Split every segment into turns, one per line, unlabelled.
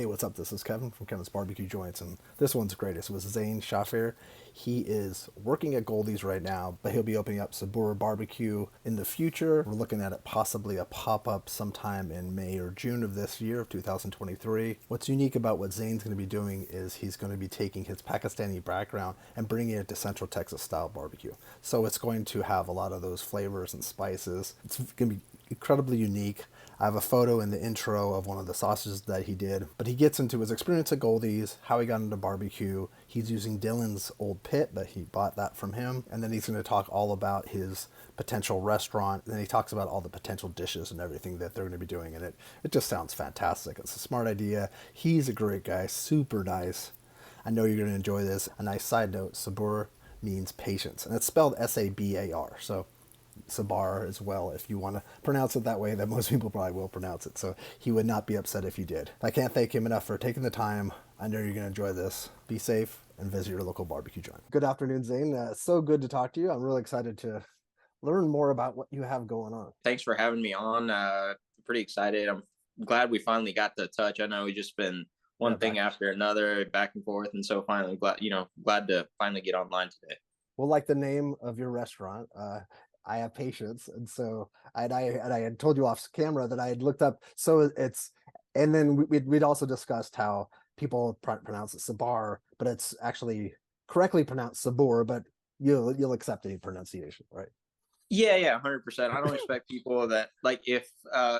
Hey, what's up? This is Kevin from Kevin's Barbecue Joints, and this one's greatest. It was Zain Shafi. He is working at Goldie's right now, but he'll be opening up Sabar Barbecue in the future. We're looking at it possibly a pop-up sometime in May or June of this year of 2023. What's unique about what Zain's going to be doing is he's going to be taking his Pakistani background and bringing it to Central Texas style barbecue. So it's going to have a lot of those flavors and spices. It's going to be incredibly unique. I have a photo in the intro of one of the sausages that he did, but he gets into his experience at Goldie's, how he got into barbecue. He's using Dylan's old pit, but he bought that from him. And then he's going to talk all about his potential restaurant. And then he talks about all the potential dishes and everything that they're going to be doing. And it just sounds fantastic. It's a smart idea. He's a great guy, super nice. I know you're going to enjoy this. A nice side note, Sabur means patience, and it's spelled Sabar. So Sabar as well, if you want to pronounce it that way, that most people probably will pronounce it. So he would not be upset if you did. I can't thank him enough for taking the time. I know you're going to enjoy this. Be safe and visit your local barbecue joint. Good afternoon, Zain. So good to talk to you. I'm really excited to learn more about what you have going on.
Thanks for having me on. Pretty excited. I'm glad we finally got the touch. I know we just been one thing after another, back and forth, and so finally glad to finally get online today.
Well, like the name of your restaurant, I have patience, and so I had told you off camera that I had looked up. So it's, and then we'd also discussed how people pronounce it Sabar, but it's actually correctly pronounced Sabor. But you'll accept any pronunciation, right?
Yeah, 100%. I don't expect people that like if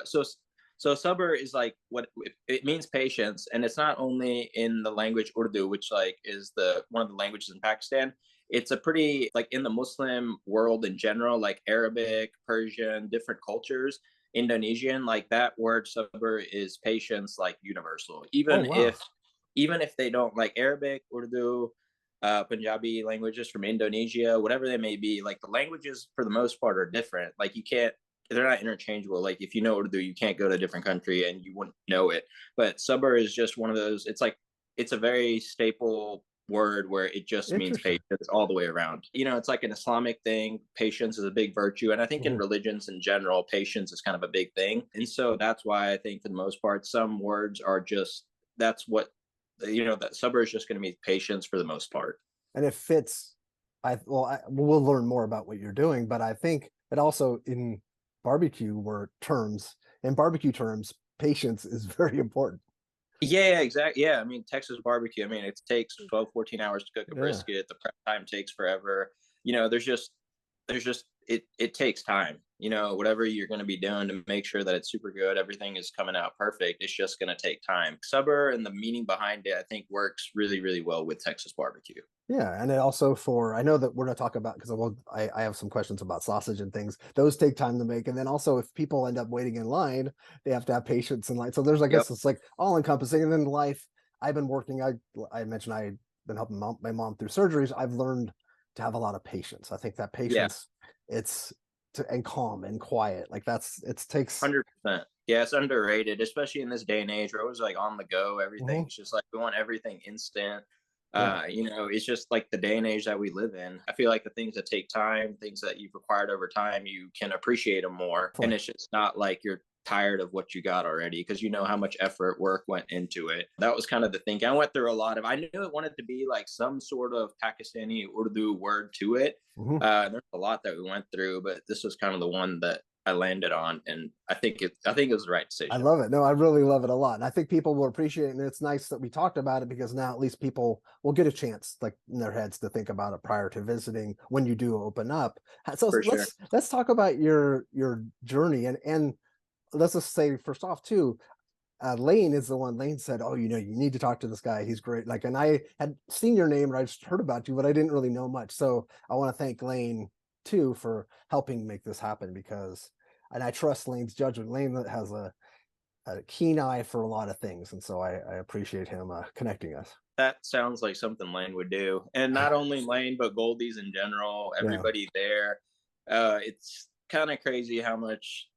so sabr is like what it means patience, and it's not only in the language Urdu, which like is the one of the languages in Pakistan. It's a pretty like in the Muslim world in general, like Arabic, Persian, different cultures, Indonesian, like that word sabr is patience, like universal.
Oh wow.
Even if they don't like Arabic, Urdu, Punjabi languages from Indonesia, whatever they may be, like the languages for the most part are different. Like you can't, they're not interchangeable. Like if you know Urdu, you can't go to a different country and you wouldn't know it. But sabr is just one of those. It's like it's a very staple word where it just means
Interesting.
patience all the way around. You know, it's like an Islamic thing. Patience is a big virtue. And I think in
Mhm.
religions in general, patience is kind of a big thing. And so that's why I think for the most part, some words are just, that's what, that sabr is just going to be patience for the most part.
And it fits. We'll learn more about what you're doing, but I think it also in barbecue were terms in barbecue terms, patience is very important.
Yeah, exactly. Yeah, I mean, Texas barbecue, I mean, it takes 12, 14 hours to cook a
Yeah.
brisket. The prep time takes forever. There's just it takes time. Whatever you're going to be doing to make sure that it's super good, everything is coming out perfect. It's just going to take time. Sabr and the meaning behind it, I think, works really, really well with Texas barbecue.
Yeah, and it also for I know that we're going to talk about because I have some questions about sausage and things. Those take time to make, and then also if people end up waiting in line, they have to have patience in line. So there's I
Yep.
guess it's like all encompassing. And then life, I've been working. I mentioned I've been helping my mom through surgeries. I've learned to have a lot of patience. I think that
Yeah.
patience, it's and calm and quiet. Like it takes.
100%. Yeah, it's underrated, especially in this day and age. We're always like on the go.
Mhm.
Everything's just like we want everything instant.
Yeah.
It's just like the day and age that we live in. I feel like the things that take time, things that you've acquired over time, you can appreciate them more. And
Definitely.
it's just not like you're tired of what you got already because you know how much effort, work went into it. That was kind of the thing. I went through a lot of, I knew it wanted to be like some sort of Pakistani Urdu word to it.
Mhm.
There's a lot that we went through, but this was kind of the one that I landed on, and I think it was the right
I
decision.
love it. No, I really love it a lot. And I think people will appreciate it. And it's nice that we talked about it because now at least people will get a chance, like in their heads, to think about it prior to visiting when you do open up. So
For sure.
let's talk about your journey and let's just say first off too, Lane is the one. Lane said, "Oh, you need to talk to this guy. He's great." Like, and I had seen your name and I just heard about you, but I didn't really know much. So I want to thank Lane too for helping make this happen because, and I trust Lane's judgment. Lane has a keen eye for a lot of things, and so I appreciate him connecting us.
That sounds like something Lane would do, and not only Lane, but Goldie's in general.
Yeah,
Everybody there. It's kind of crazy how much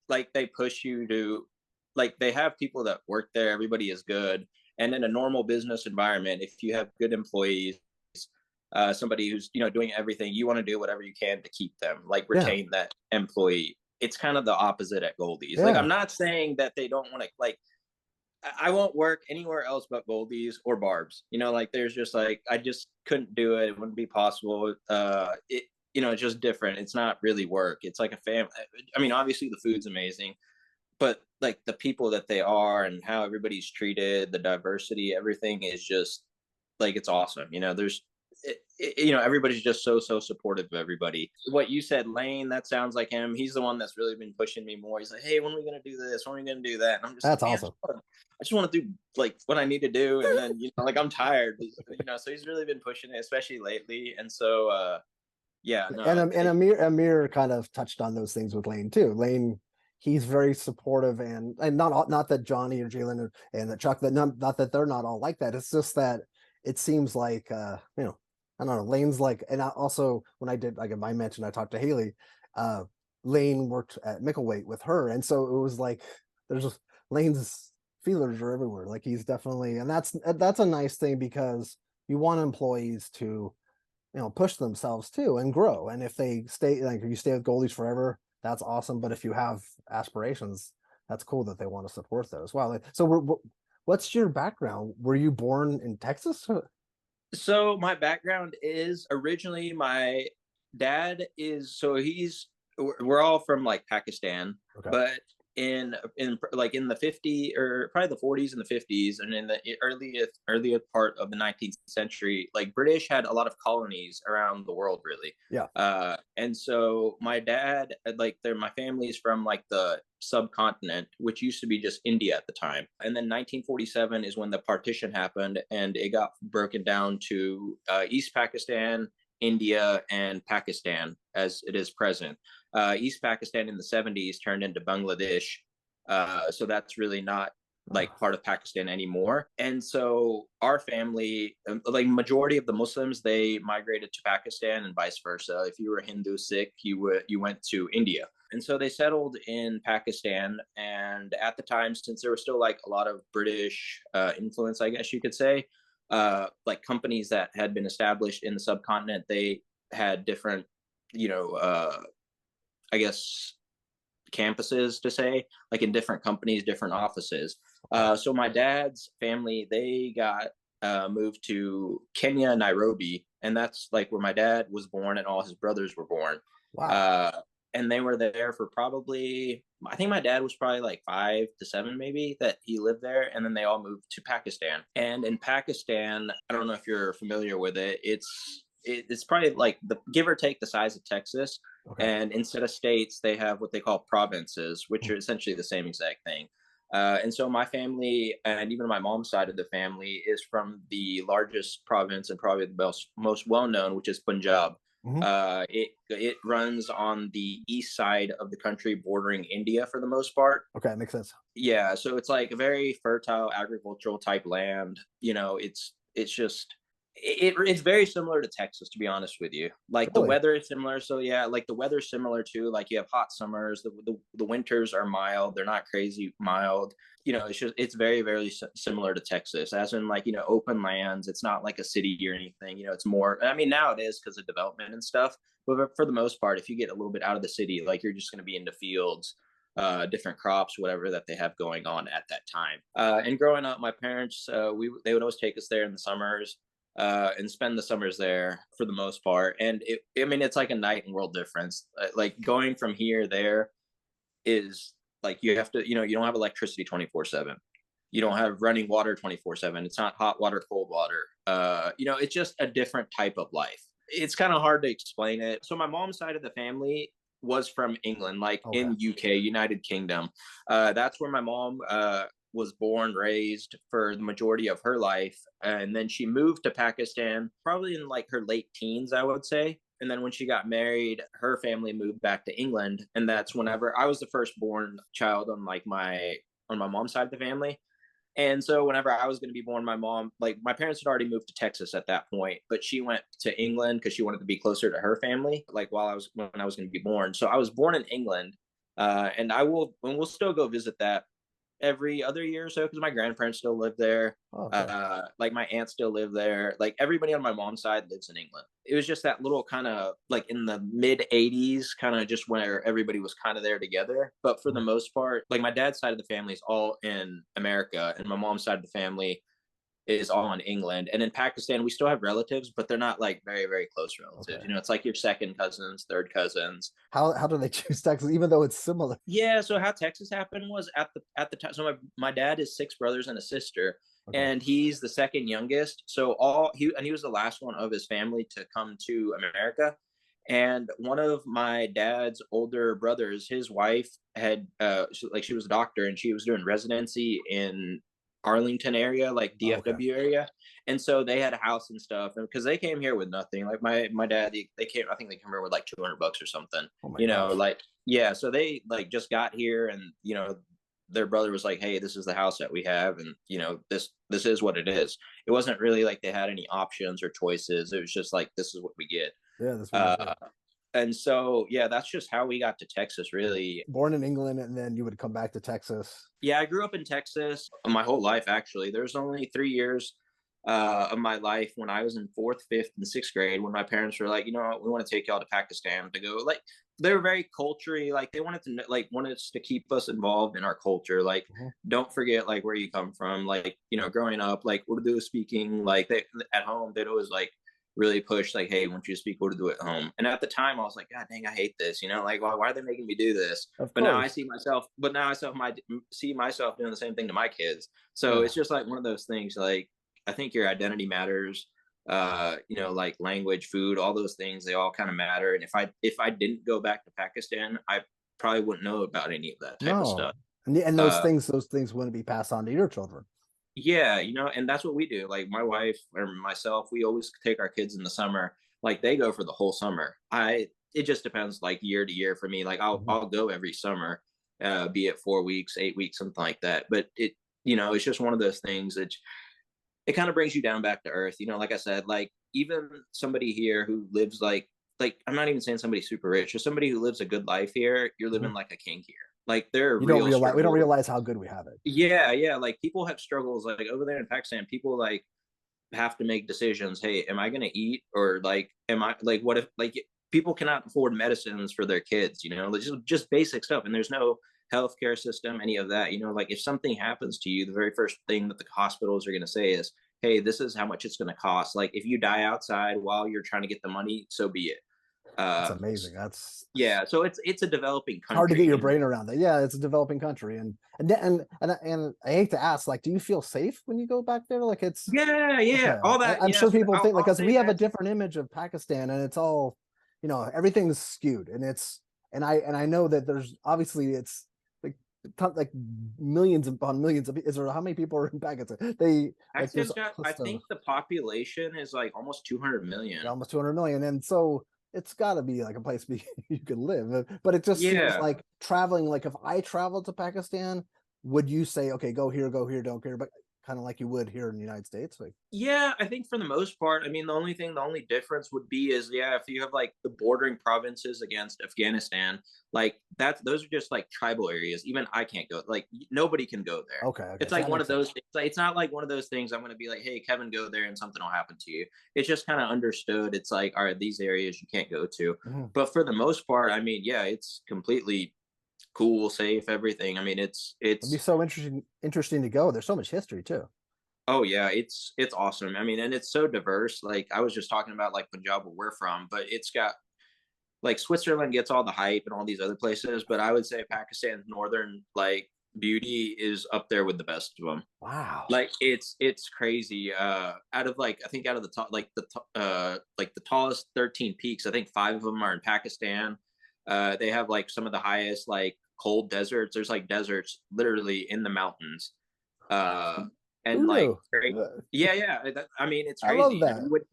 like they push you to, like they have people that work there. Everybody is good, and in a normal business environment, if you have good employees, somebody who's doing everything, you want to do whatever you can to keep them, like
yeah,
retain that employee. It's kind of the opposite at Goldie's. Like
yeah.
I'm not saying that they don't want to like I won't work anywhere else but Goldie's or Barb's. You know, like there's just like I just couldn't do it. It wouldn't be possible. It it's just different. It's not really work. It's like a family. I mean, obviously the food's amazing, but like the people that they are and how everybody's treated, the diversity, everything is just like it's awesome. There's everybody's just so supportive of everybody. What you said, Lane, that sounds like him. He's the one that's really been pushing me more. He's like, hey, when are we gonna do this? When are we gonna do that? And I'm just like,
That's
man,
awesome.
I just want to do like what I need to do, and then like I'm tired. So he's really been pushing it, especially lately. And so yeah,
And
no,
and Amir kind of touched on those things with Lane too. Lane, he's very supportive, and not that Johnny or Jalen and that Chuck, that not that they're not all like that. It's just that it seems like I don't know. Lane's like, and also when I did, like, I mentioned, I talked to Haley. uh Lane worked at Mickleweight with her, and so it was like there's just Lane's feelers are everywhere. Like he's definitely, and that's a nice thing because you want employees to push themselves too and grow. And if they stay, like if you stay with Goldies forever, that's awesome. But if you have aspirations, that's cool that they want to support those. Wow. So what's your background? Were you born in Texas?
So my background is originally my dad is so he's we're all from like Pakistan,
Okay.
but in like in the 50 or probably the 40s and the 50s and in the earlier part of the 19th century, like British had a lot of colonies around the world, really.
Yeah.
And so my dad, like my family's from like the subcontinent, which used to be just India at the time. And then 1947 is when the partition happened and it got broken down to East Pakistan, India, and Pakistan as it is present. East Pakistan in the 70s turned into Bangladesh. So that's really not like part of Pakistan anymore. And so our family, like majority of the Muslims, they migrated to Pakistan and vice versa. If you were Hindu, Sikh, you went to India. And so they settled in Pakistan. And at the time, since there was still like a lot of British influence, I guess you could say, like companies that had been established in the subcontinent, they had different, you know, I guess campuses to say, like in different companies, different offices. So my dad's family, they got moved to Kenya, Nairobi, and that's like where my dad was born and all his brothers were born.
Wow.
Uh, and they were there for probably, I think my dad was probably like 5 to 7, maybe, that he lived there. And then they all moved to Pakistan. And in Pakistan, I don't know if you're familiar with it. It's probably like the give or take the size of Texas.
Okay.
And instead of states, they have what they call provinces, which are essentially the same exact thing. And so my family and even my mom's side of the family is from the largest province and probably the most well known, which is Punjab.
Mm-hmm.
It runs on the east side of the country, bordering India for the most part.
Okay, makes sense.
Yeah, so it's like a very fertile agricultural type land. It's just it's very similar to Texas, to be honest with you. Like the
Really?
weather is similar, so yeah, like the weather's similar too. Like you have hot summers, the winters are mild, they're not crazy mild. It's very similar to Texas, as in like open lands. It's not like a city or anything. It's more. I mean, now it is because of development and stuff. But for the most part, if you get a little bit out of the city, like you're just going to be in the fields, different crops, whatever that they have going on at that time. And growing up, my parents, they would always take us there in the summers and spend the summers there for the most part. And I mean, it's like a night and world difference. Like going from here there is like you have to, you don't have electricity 24/7. You don't have running water 24/7. It's not hot water, cold water. It's just a different type of life. It's kind of hard to explain it. So my mom's side of the family was from England, like
Okay.
in UK, United Kingdom. That's where my mom was born, raised for the majority of her life. And then she moved to Pakistan probably in like her late teens, I would say. And then when she got married, her family moved back to England. And that's whenever I was the firstborn child on my mom's side of the family. And so whenever I was going to be born, like my parents had already moved to Texas at that point, but she went to England because she wanted to be closer to her family, like when I was going to be born. So I was born in England, and we'll still go visit that every other year or so because my grandparents still live there.
Oh, okay.
Like my aunts still live there. Like everybody on my mom's side lives in England. It was just that little kind of like in the mid 80s, kind of just where everybody was kind of there together. But for the
Mhm.
most part, like my dad's side of the family is all in America, and my mom's side of the family is all in England. And in Pakistan, we still have relatives, but they're not like very, very close relatives.
Okay.
You know, it's like your second cousins, third cousins.
How do they choose Texas, even though it's similar?
Yeah, so how Texas happened was at the time. So my dad is six brothers and a sister,
Okay.
and he's the second youngest. So he was the last one of his family to come to America. And one of my dad's older brothers, his wife had she was a doctor and she was doing residency in Arlington area, like
Oh, okay.
DFW area. And so they had a house and stuff. And because they came here with nothing, like my dad, they came, I think they came here with like $200 or something,
Oh my
you know,
gosh.
like, yeah. So they like just got here and, you know, their brother was like, hey, this is the house that we have. And, you know, this is what it is. It wasn't really like they had any options or choices. It was just like, this is what we get.
Yeah, that's what we
Uh,
get.
and so, yeah, that's just how we got to Texas, really.
Born in England, and then you would come back to Texas.
Yeah, I grew up in Texas my whole life, actually. There's only 3 years of my life when I was in fourth, fifth, and sixth grade when my parents were like, you know what, we want to take y'all to Pakistan to go. Like, they were very culturally, like, they wanted to, like, wanted us to keep us involved in our culture. Like,
Mhm.
don't forget, like, where you come from. Like, you know, growing up, like, Urdu speaking, like, they, at home, they'd always, like, really push, like, hey, I want you to speak Urdu at home. And at the time, I was like, God dang, I hate this. You know, like, why are they making me do this?
Of
But now I
course.
see myself, see myself doing the same thing to my kids. So
Yeah.
it's just like one of those things. Like I think your identity matters. You know, like language, food, all those things, they all kind of matter. And if I didn't go back to Pakistan, I probably wouldn't know about any of that type of
No.
stuff.
And
Uh,
those things wouldn't be passed on to your children.
yeah, you know, and that's what we do. Like my wife or myself, we always take our kids in the summer. Like they go for the whole summer. It just depends like year to year for me. Like
Mhm.
I'll go every summer, be it 4 weeks, 8 weeks, something like that. But it, you know, it's just one of those things that it kind of brings you down back to earth. You know, like I said, like even somebody here who lives like I'm not even saying somebody super rich, or somebody who lives a good life here, you're living
Mhm.
like a king here. Like there are
You don't
real
realize We don't
struggles.
realize how good we have it.
Yeah, yeah. Like people have struggles like over there in Pakistan. People like have to make decisions. Hey, am I going to eat or like, am I like, what if like people cannot afford medicines for their kids, you know, like, just basic stuff. And there's no healthcare system, any of that, you know, like if something happens to you, the very first thing that the hospitals are going to say is, hey, this is how much it's going to cost. Like if you die outside while you're trying to get the money, so be it.
That's
Uh,
amazing. That's
yeah. So it's a developing
hard to get
country,
your
you know?
brain around that. Yeah, it's a developing country, and I hate to ask, like, do you feel safe when you go back there? Like, it's
Yeah. Yeah.
okay.
All that.
I'm
Yeah.
sure
So
people think, like,
I'll
because
say
we have a
that.
different image of Pakistan, and it's all, everything's skewed, and I know that there's obviously it's like millions upon millions of Israel. How many people are in Pakistan? They like there's
Pakistan's got, I
close to
think the population is like almost 200 million.
almost 200 million, and so it's got to be like a place you could live. But it just seems
Yeah.
like traveling, like if I traveled to Pakistan, would you say, okay, go here, don't go here, but kind of like you would here in the United States? Like,
Yeah, I think for the most part, I mean, the only difference would be is, yeah, if you have like the bordering provinces against Afghanistan, like those are just like tribal areas. Even I can't go, like, nobody can go there.
okay,
It's
so
like
that
one
makes
of
sense.
those things. Like, it's not like one of those things I'm going to be like, hey, Kevin, go there and something will happen to you. It's just kind of understood. It's like, all right, these areas you can't go to.
Mhm.
But for the most part, I mean, yeah, it's completely cool, safe, everything. I mean,
It'd be
it's
so interesting to go. There's so much history too.
Oh yeah, it's awesome. I mean, and it's so diverse. Like I was just talking about like Punjab where we're from, but it's got like Switzerland gets all the hype and all these other places, but I would say Pakistan's northern like beauty is up there with the best of them.
Wow.
Like it's crazy. Out of like I think out of the top like the tallest 13 peaks, I think 5 of them are in Pakistan. They have like some of the highest like cold deserts. There's like deserts literally in the mountains. Uh and
Who
like
knew?
yeah, yeah. I mean, it's
I love
crazy. And
that.
you would,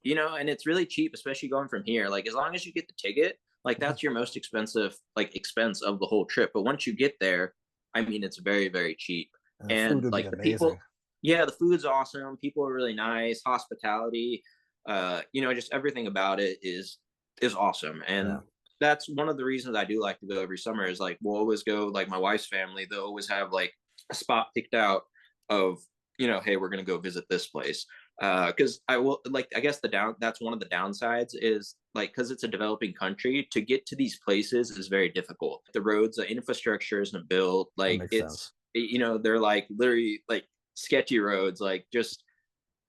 you know, and it's really cheap, especially going from here. Like as long as you get the ticket, like
Mhm.
that's your most expensive like expense of the whole trip. But once you get there, I mean, it's very, very cheap.
And the food
And
would be
like the
amazing.
people, yeah, the food's awesome. People are really nice. Hospitality, you know, just everything about it is awesome.
Yeah.
And that's one of the reasons I do like to go every summer is like we'll always go like my wife's family, they'll always have like a spot picked out of, hey, we're gonna go visit this place. Because I will, like, I guess that's one of the downsides is, like, because it's a developing country, to get to these places is very difficult. The roads, the infrastructure isn't built.
That
Like,
makes sense.
they're like literally like sketchy roads. Like, just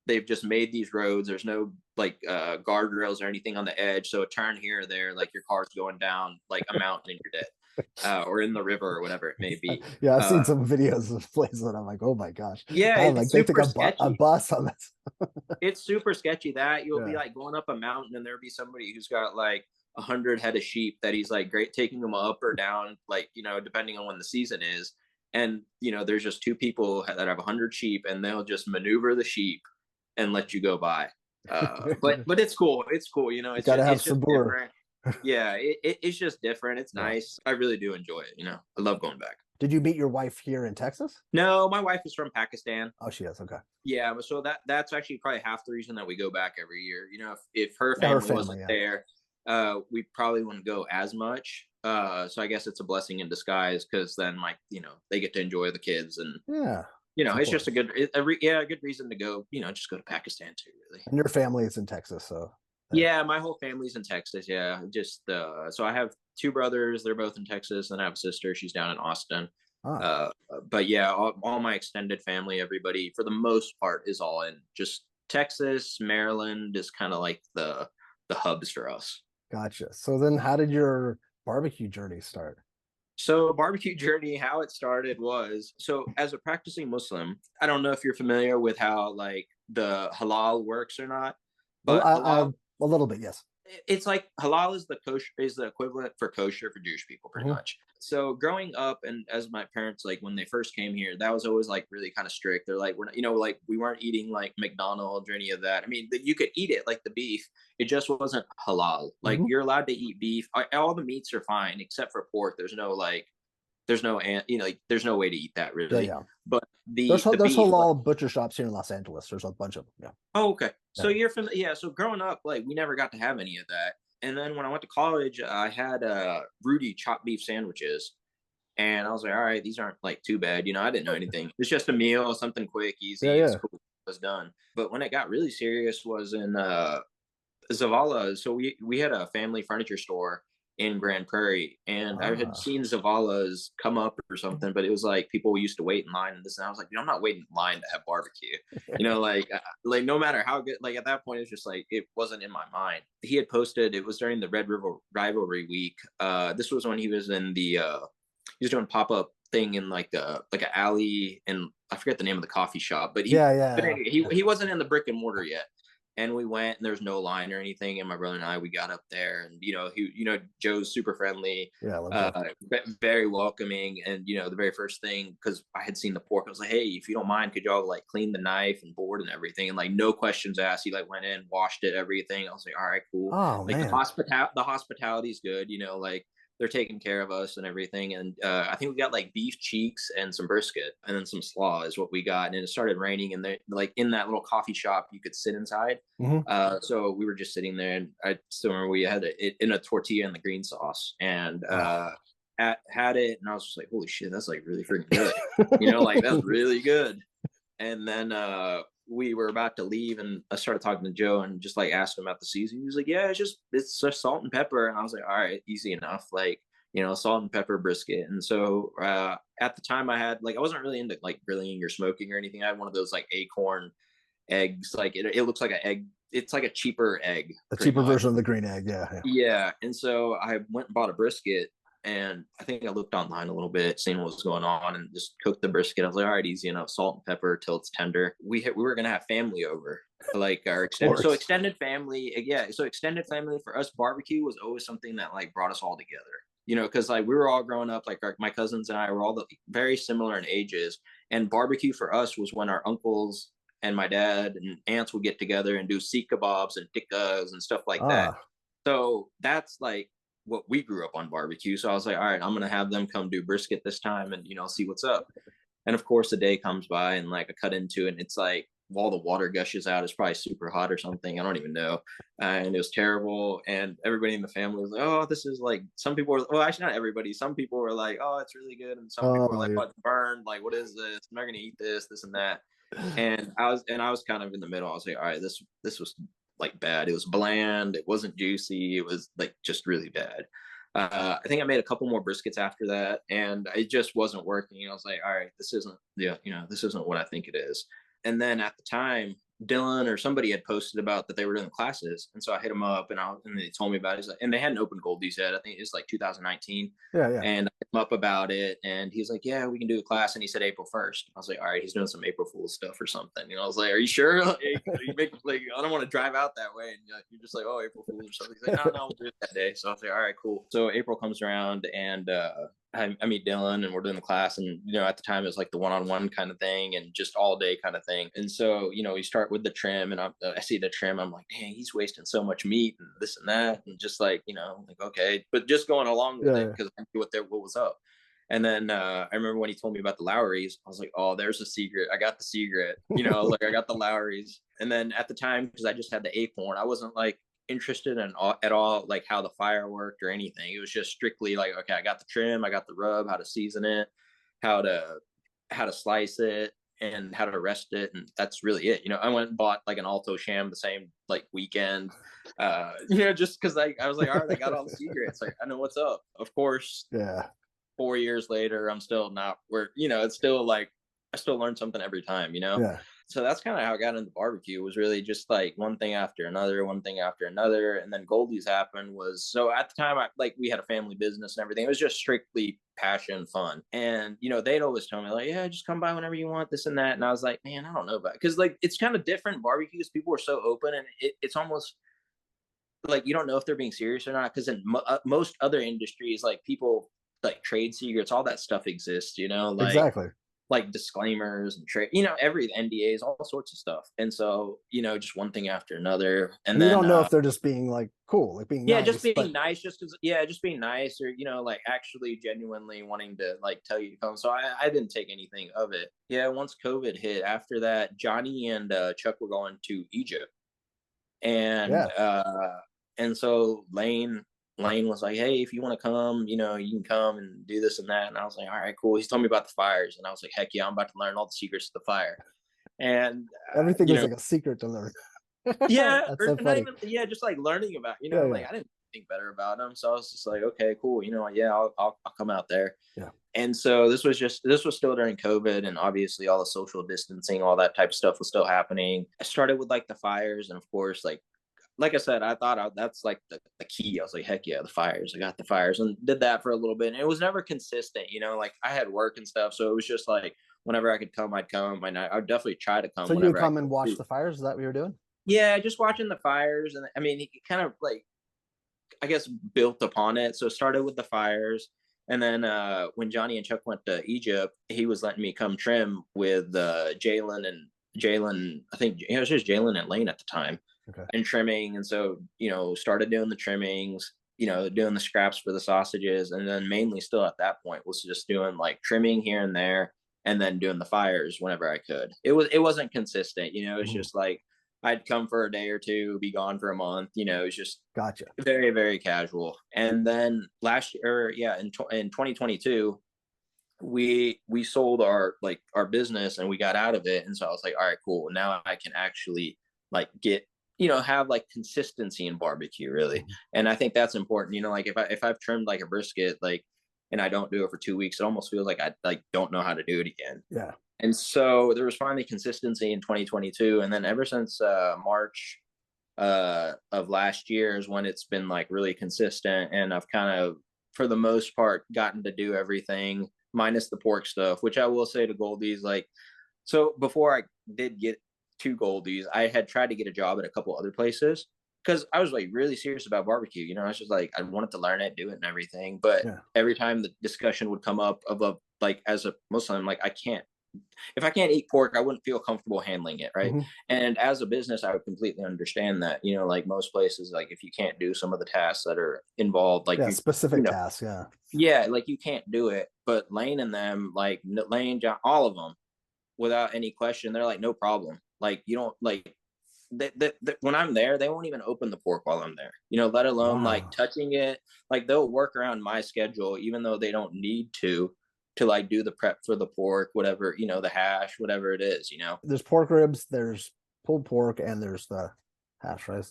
they've just made these roads. There's no like guardrails or anything on the edge. So a turn here or there, like your car's going down like a mountain and you're dead. Or in the river or whatever it may be.
Yeah, I've seen
Uh,
some videos of places and I'm like, oh my gosh.
yeah,
I'm
it's
like, they took
super
a
sketchy.
bus on this.
It's super sketchy that you'll be
Yeah.
like going up a mountain and there'll be somebody who's got like 100 head of sheep that he's like great taking them up or down, like, depending on when the season is. And, there's just two people that have 100 sheep and they'll just maneuver the sheep and let you go by. But it's cool. It's cool.
You
It's
gotta
just,
have
it's just
Sabur.
different. Yeah. It's just different. It's
Yeah.
nice. I really do enjoy it. I love going back.
Did you meet your wife here in Texas?
No, my wife is from Pakistan.
Oh, she is. Okay.
Yeah, so that's actually probably half the reason that we go back every year. If her
Yeah, her
family wasn't
family. Yeah.
there, we probably wouldn't go as much. So I guess it's a blessing in disguise because then, like, they get to enjoy the kids, and
Yeah.
it's
Support.
just a good reason to go. Just go to Pakistan too. Really.
And your family is in Texas, so yeah.
Yeah, my whole family's in Texas. Yeah, just so I have two brothers. They're both in Texas, and I have a sister. She's down in Austin.
Ah,
Uh, but yeah, all my extended family, everybody for the most part is all in just Texas, Maryland is kind of like the hubs for us.
gotcha. So then how did your barbecue journey start?
So barbecue journey, how it started was, so as a practicing Muslim, I don't know if you're familiar with how like the halal works or not,
Well,
but halal,
a little bit, yes.
it's like halal is the kosher, is the equivalent for kosher for Jewish people, pretty
Mhm.
much. So growing up, and as my parents, like when they first came here, that was always like really kind of strict. They're like, we're not, like we weren't eating like McDonald's or any of that. I mean, you could eat it like the beef, it just wasn't halal. Like
Mhm.
you're allowed to eat beef, all the meats are fine except for pork. There's no, like there's no way to eat that
Yeah,
really.
yeah.
But the
There's
beef, like,
halal butcher shops here in Los Angeles. There's a bunch of them. Yeah.
oh, okay. So
Yeah.
you're from, yeah. So growing up, like we never got to have any of that. And then when I went to college, I had Rudy chopped beef sandwiches, and I was like, all right, these aren't like too bad. I didn't know anything. It's just a meal, something quick,
Yeah,
easy. It's
yeah.
cool. It was done. But when it got really serious was in Zavala. So we had a family furniture store in Grand Prairie, and I had
Ah.
seen Zavala's come up or something, but it was like people used to wait in line and this, and I was like, I'm not waiting in line to have barbecue. Like no matter how good, like at that point, it's just like it wasn't in my mind. He had posted, it was during the Red River Rivalry week. This was when he was in the he was doing pop up thing in like an alley, and I forget the name of the coffee shop, but
Yeah,
but
yeah.
anyway, he wasn't in the brick and mortar yet. And we went, and there's no line or anything. And my brother and I, we got up there, and Joe's super friendly,
Yeah, I love Joe.
very welcoming. And the very first thing, because I had seen the pork, I was like, hey, if you don't mind, could y'all like clean the knife and board and everything? And like no questions asked. He like went in, washed it, everything. I was like, all right, cool.
Oh
Like
man.
the hospitality is good. Like they're taking care of us and everything. And I think we got like beef cheeks and some brisket, and then some slaw is what we got. And it started raining, and they like in that little coffee shop you could sit inside.
Mhm.
So we were just sitting there, and I still remember we had it in a tortilla and the green sauce, and
Oh.
had it, and I was just like, holy shit, that's like really freaking good. Like that's really good. And then we were about to leave, and I started talking to Joe and just like asked him about the season. He was like, yeah, it's just salt and pepper. And I was like, all right, easy enough. Like, salt and pepper brisket. And so at the time I wasn't really into like grilling or smoking or anything. I had one of those like acorn eggs. Like it looks like an egg. It's like a cheaper egg,
A
pretty
cheaper
much.
version of the green egg. Yeah, yeah.
Yeah. And so I went and bought a brisket, and I think I looked online a little bit, seeing what was going on, and just cooked the brisket. I was like, all right, easy enough, salt and pepper till it's tender. We were gonna have family over, like our
Of course.
extended family. Yeah, so extended family for us, barbecue was always something that like brought us all together. Because like we were all growing up, like my cousins and I were all very similar in ages, and barbecue for us was when our uncles and my dad and aunts would get together and do seek kebabs and tikkas and stuff like that.
Ah.
So that's like what we grew up on barbecue. So I was like, all right, I'm gonna have them come do brisket this time, and see what's up. And of course, the day comes by, and like I cut into it, and it's like all the water gushes out. It's probably super hot or something. I don't even know. And it was terrible. And everybody in the family was like, "Oh, this is like." Some people were, well, actually not everybody. Some people were like, "Oh, it's really good," and some people were
Oh,
like,
yeah.
"Oh, it's burned. Like, what is this? I'm not gonna eat this and that." And I was kind of in the middle. I was like, "All right, this was like bad. It was bland. It wasn't juicy. It was like just really bad." I think I made a couple more briskets after that, and it just wasn't working. I was like, "All right, this isn't, yeah, this isn't what I think it is." And then at the time, Dylan or somebody had posted about that they were doing classes, and so I hit them up, and they told me about it. And they hadn't opened Goldie's yet. I think it's like 2019,
Yeah, yeah.
and I hit him up about it, and he's like, "Yeah, we can do a class." And he said April 1st. I was like, "All right, he's doing some April Fool's stuff or something." I was like, "Are you sure?" You make like, I don't want to drive out that way, and you're just like, "Oh, April Fool's" or something. He's like, "No, no, we'll do it that day." So I was like, "All right, cool." So April comes around, and I meet Dylan, and we're doing the class, and at the time it was like the one-on-one kind of thing, and just all day kind of thing. And so we start with the trim, and I see the trim. I'm like, dang, he's wasting so much meat and this and that, and just like like, okay, but just going along with
Yeah,
it
yeah.
because I knew what was up. And then I remember when he told me about the Lowry's, I was like, oh, there's a secret. I got the secret. I was like, I got the Lowry's. And then at the time, because I just had the acorn, I wasn't like interested at all like how the fire worked or anything. It was just strictly like, okay, I got the trim, I got the rub, how to season it, how to slice it, and how to rest it, and that's really it. I went and bought like an Alto Sham the same like weekend, just because I was like, all right, I got all the secrets. Like, I know what's up. Of course,
Yeah.
4 years later, I'm still not where, it's still like, I still learn something every time.
Yeah.
So that's kind of how I got into barbecue, was really just like one thing after another, one thing after another. And then Goldie's happened was, so at the time, we had a family business and everything. It was just strictly passion, fun. And, they'd always tell me like, yeah, just come by whenever you want, this and that. And I was like, man, I don't know about it. Cause like, it's kind of different barbecues. People are so open, and it's almost like, you don't know if they're being serious or not. Cause in most other industries, like people, like trade secrets, all that stuff exists,
Exactly.
like disclaimers and trade, every NDAs, all sorts of stuff. And so, just one thing after another. And
And you
then,
don't know if they're just being like cool, like being
yeah, just
nice,
being
but
nice, just being nice, or, like actually genuinely wanting to like tell you to come. So I didn't take anything of it. Yeah. Once COVID hit, after that, Johnny and Chuck were going to Egypt. And
yeah.
so Lane was like, "Hey, if you want to come, you can come and do this and that." And I was like, "All right, cool." He's told me about the fires, and I was like, "Heck yeah, I'm about to learn all the secrets of the fire." And
Everything is like a secret to learn.
yeah,
That's
or
so
not
funny.
even, yeah, just like learning about,
Yeah,
like
yeah.
I didn't think better about them, so I was just like, "Okay, cool." Yeah, I'll come out there.
Yeah.
And so this was still during COVID, and obviously all the social distancing, all that type of stuff was still happening. I started with like the fires, and of course, like I said, I thought that's like the key. I was like, heck yeah, the fires. I got the fires, and did that for a little bit. And it was never consistent, like I had work and stuff. So it was just like whenever I could come, I'd come. And I would definitely try to
So
come
you would
whenever I
come and watch
could.
the fires? Is that what you were doing?
Yeah, just watching the fires. And I mean, it kind of like, I guess, built upon it. So it started with the fires. And then when Johnny and Chuck went to Egypt, he was letting me come trim with Jalen. I think it was just Jalen and Lane at the time,
Okay.
and trimming. And so, started doing the trimmings, doing the scraps for the sausages. And then mainly still at that point was just doing like trimming here and there, and then doing the fires whenever I could. It wasn't consistent, it's
Mhm.
just like I'd come for a day or two, be gone for a month, it was just
Gotcha.
very, very casual. And then last year, yeah, in 2022, we sold our business, and we got out of it. And so I was like, all right, cool, now I can actually like get, have like consistency in barbecue, really.
Mhm.
And I think that's important, like if I've trimmed like a brisket, like, and I don't do it for 2 weeks, it almost feels like I like don't know how to do it again.
Yeah.
And so there was finally consistency in 2022, and then ever since March of last year is when it's been like really consistent. And I've kind of, for the most part, gotten to do everything minus the pork stuff, which I will say to Goldie's, like, so before I did get to Goldie's, I had tried to get a job at a couple other places because I was like really serious about barbecue. I was just like, I wanted to learn it, do it, and everything. But
Yeah.
every time the discussion would come up of a, like, as a Muslim, like, I can't, if I can't eat pork, I wouldn't feel comfortable handling it, right?
Hmm.
And as a business, I would completely understand that. Like most places, like if you can't do some of the tasks that are involved, like
Yeah.
you
Specific
know,
tasks. Yeah.
yeah, like you can't do it. But Lane and them, like Lane, John, all of them, without any question, they're like, no problem. Like you don't like when I'm there, they won't even open the pork while I'm there, let alone like
Wow.
touching it. Like they'll work around my schedule, even though they don't need to like do the prep for the pork, whatever, the hash, whatever it is.
There's pork ribs, there's pulled pork, and there's the hash, right?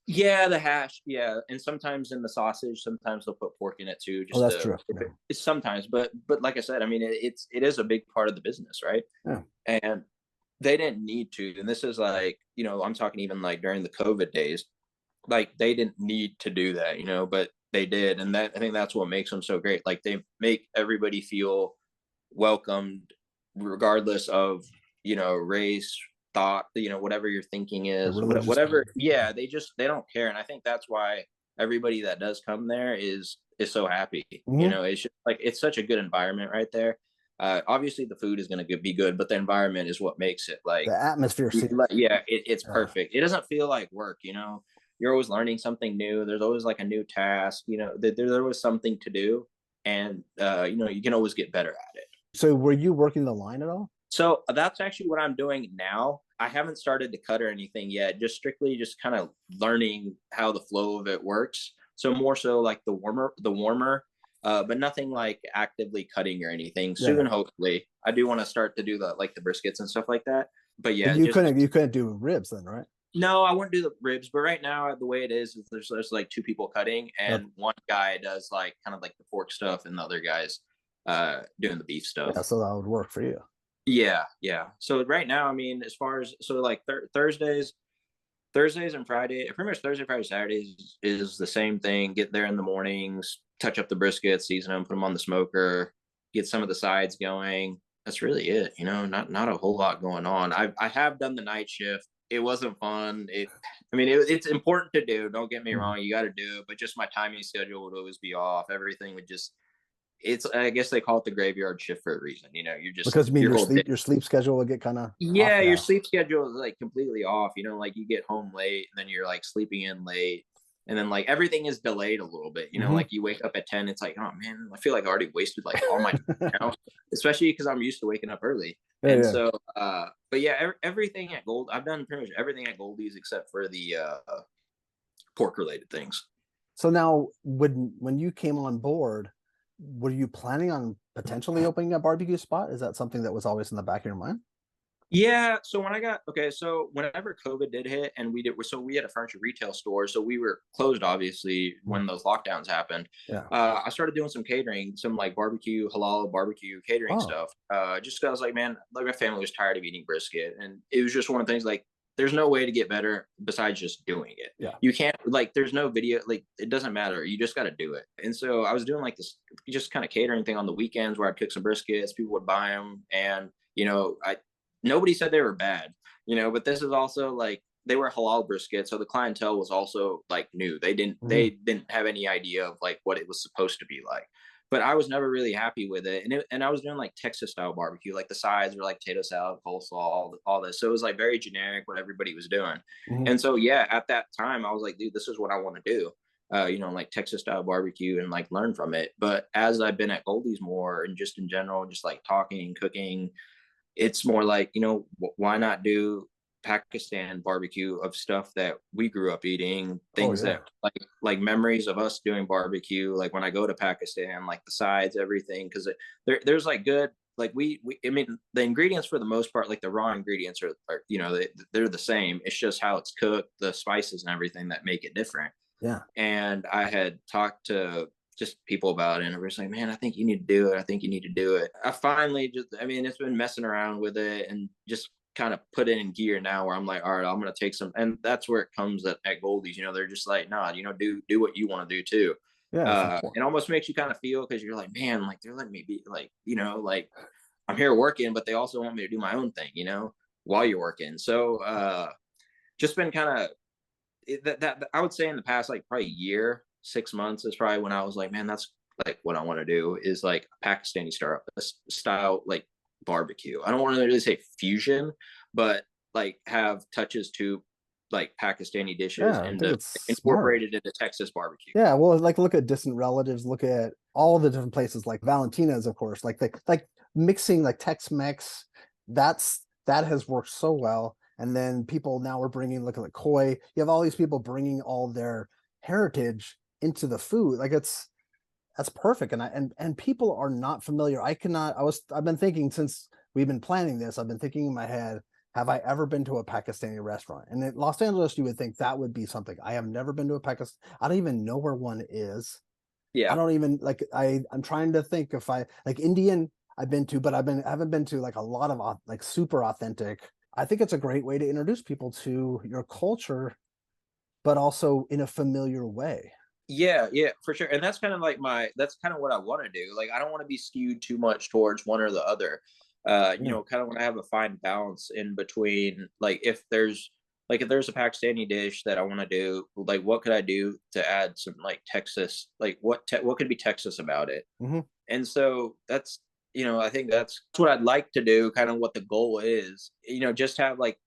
Yeah, the hash, yeah, and sometimes in the sausage, sometimes they'll put pork in it too,
Oh,
just
that's
to
true.
if it's sometimes, but like I said, I mean, it is a big part of the business, right?
Yeah.
And they didn't need to, and this is like, I'm talking even like during the COVID days, like they didn't need to do that, but they did, and that I think that's what makes them so great. Like they make everybody feel welcomed, regardless of race, thought, whatever your thinking
The
is,
religious
whatever.
belief.
Yeah, they don't care, and I think that's why everybody that does come there is so happy.
Hmm.
It's just like it's such a good environment right there. Obviously, the food is going to be good, but the environment is what makes it
The atmosphere seems.
yeah, it's
Yeah.
perfect. It doesn't feel like work. You're always learning something new. There's always like a new task. There was something to do, and you can always get better at it.
So were you working the line at all?
So that's actually what I'm doing now. I haven't started to cut or anything yet, just strictly just kind of learning how the flow of it works. So more so like the warmer, but nothing like actively cutting or anything.
Yeah.
Soon, hopefully. I do want to start to do the briskets and stuff like that. But
But
yeah,
you
just
couldn't do ribs then, right?
no, I wouldn't do the ribs. But right now, the way it is there's like two people cutting,
That,
and one guy does like kind of like the pork stuff, and the other guy's doing the beef
yeah,
stuff.
so that would work for you.
Yeah, yeah. So right now, I mean, as far as like Thursdays and Friday, pretty much Thursday, Friday, Saturdays is the same thing. Get there in the mornings, touch up the brisket, season them, put them on the smoker, get some of the sides going. That's really it. Not a whole lot going on. I have done the night shift. It wasn't fun. It's important to do. Don't get me
Mhm.
wrong. You got to do it, but just my timing schedule would always be off. Everything would just. I guess they call it the graveyard shift for a reason.
Because you mean
Your whole day.
your sleep schedule would get kind of off.
Yeah, your
Yeah.
sleep schedule is like completely off. Like you get home late and then you're like sleeping in late. And then like everything is delayed a little bit.
Hmm.
Like you wake up at 10, it's like, oh man, I feel like I already wasted like all my time, especially because I'm used to waking up early.
Yeah,
And
yeah.
so but yeah, everything at Gold, I've done pretty much everything at Goldie's except for the pork related things.
So now, when you came on board, were you planning on potentially opening a barbecue spot? Is that something that was always in the back of your mind?
Yeah. So so whenever COVID did hit and we had a furniture retail store, so we were closed obviously
Mhm.
when those lockdowns happened.
Yeah.
I started doing some catering, some like halal barbecue catering
Oh,
stuff. Just 'cause I was like, man, like my family was tired of eating brisket, and it was just one of the things like there's no way to get better besides just doing it.
yeah.
You can't like there's no video, like it doesn't matter. You just got to do it. And so I was doing like this just kind of catering thing on the weekends where I'd cook some briskets, people would buy them, and I nobody said they were bad, but this is also like they were halal brisket, so the clientele was also like new. They didn't
Mhm.
they didn't have any idea of like what it was supposed to be like. But I was never really happy with it, and I was doing like Texas style barbecue, like the sides were like potato salad, coleslaw, all this. So it was like very generic what everybody was doing.
Mhm.
And so yeah, at that time I was like, dude, this is what I want to do. Like Texas style barbecue and like learn from it. But as I've been at Goldie's more and just in general, just like talking, cooking, it's more like, why not do Pakistan barbecue of stuff that we grew up eating,
Oh,
things
yeah.
that like memories of us doing barbecue, like when I go to Pakistan, like the sides, everything, because there's like good, like I mean the ingredients for the most part, like the raw ingredients are they're the same. It's just how it's cooked, the spices and everything that make it different.
Yeah.
And I had talked to just people about it, and everybody's like, man, I think you need to do it. I think you need to do it. I finally it's been messing around with it and just kind of put it in gear now where I'm like, all right, I'm going to take some. And that's where it comes at Goldie's, they're just like, nah, do what you want to do too.
Yeah. It's important.
It almost makes you kind of feel, because you're like, man, like they're letting me be like, like I'm here working, but they also want me to do my own thing, while you're working. So, just been kind of that I would say in the past, like probably year, 6 months is probably when I was like, man, that's like what I want to do is like Pakistani style, like barbecue. I don't want to really say fusion, but like have touches to like Pakistani dishes
Yeah, I
and
think it's smart.
incorporated into Texas barbecue.
Yeah, well, like look at distant relatives, look at all the different places, like Valentina's, of course, like mixing like Tex-Mex. That has worked so well. And then people now are bringing, look at koi. You have all these people bringing all their heritage into the food. Like that's perfect. And people are not familiar. I've been thinking since we've been planning this, I've been thinking in my head, have I ever been to a Pakistani restaurant? And in Los Angeles, you would think that would be something. I have never been to a Pakistan. I don't even know where one is. I
Yeah.
don't even like I'm trying to think if I like Indian I've been to, but I haven't been to like a lot of like super authentic. I think it's a great way to introduce people to your culture, but also in a familiar way.
Yeah, yeah, for sure. And that's kind of like that's kind of what I want to do. Like I don't want to be skewed too much towards one or the other.
Yeah.
Kind of want to have a fine balance in between, like if there's a Pakistani dish that I want to do, like what could I do to add some like Texas, like what could be Texas about it?
Hmm.
And so that's, I think that's what I'd like to do, kind of what the goal is, just have like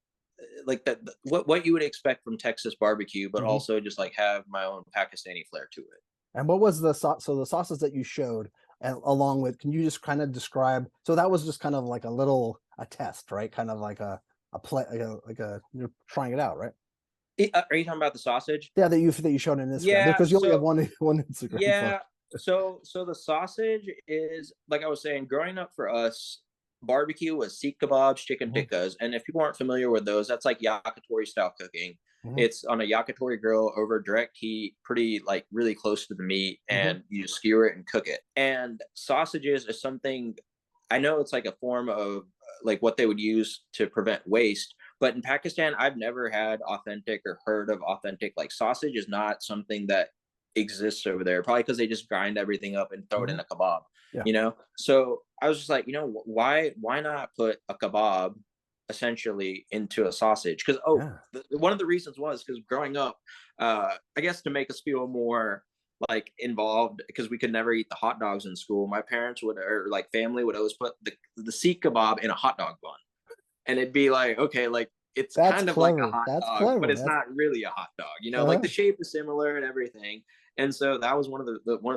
what you would expect from Texas barbecue, but
Hmm.
also just like have my own Pakistani flair to it.
And what was the sauce? So the sauces that you showed, and along with, can you just kind of describe? So that was just kind of like a test, right? Kind of like a play, you're trying it out, right?
Are you talking about the sausage?
Yeah, that you showed on Instagram,
Yeah.
because you only have
So
one Instagram for.
yeah. So the sausage is, like I was saying, growing up for us, barbecue was seek kebabs, chicken
Mhm,
tikkas, and if people aren't familiar with those, that's like yakitori style cooking.
mhm,
It's on a yakitori grill over direct heat, pretty like really close to the meat,
mhm,
and you skewer it and cook it. And sausages is something, I know it's like a form of like what they would use to prevent waste. But in Pakistan, I've never had authentic or heard of authentic. Like sausage is not something that exists over there, probably because they just grind everything up and throw it
mhm.
in a kebab,
Yeah,
So I was just like, why not put a kebab essentially into a sausage? Because
yeah.
one of the reasons was because growing up, I guess to make us feel more like involved, because we could never eat the hot dogs in school, my parents would, or like family would always put the seek kebab in a hot dog bun, and it'd be like, okay, like it's
That's
kind of like a
clever.
hot
That's
dog, but
clever.
it's not really a hot dog, like the
Uh-huh.
shape is similar and everything. And so that was one of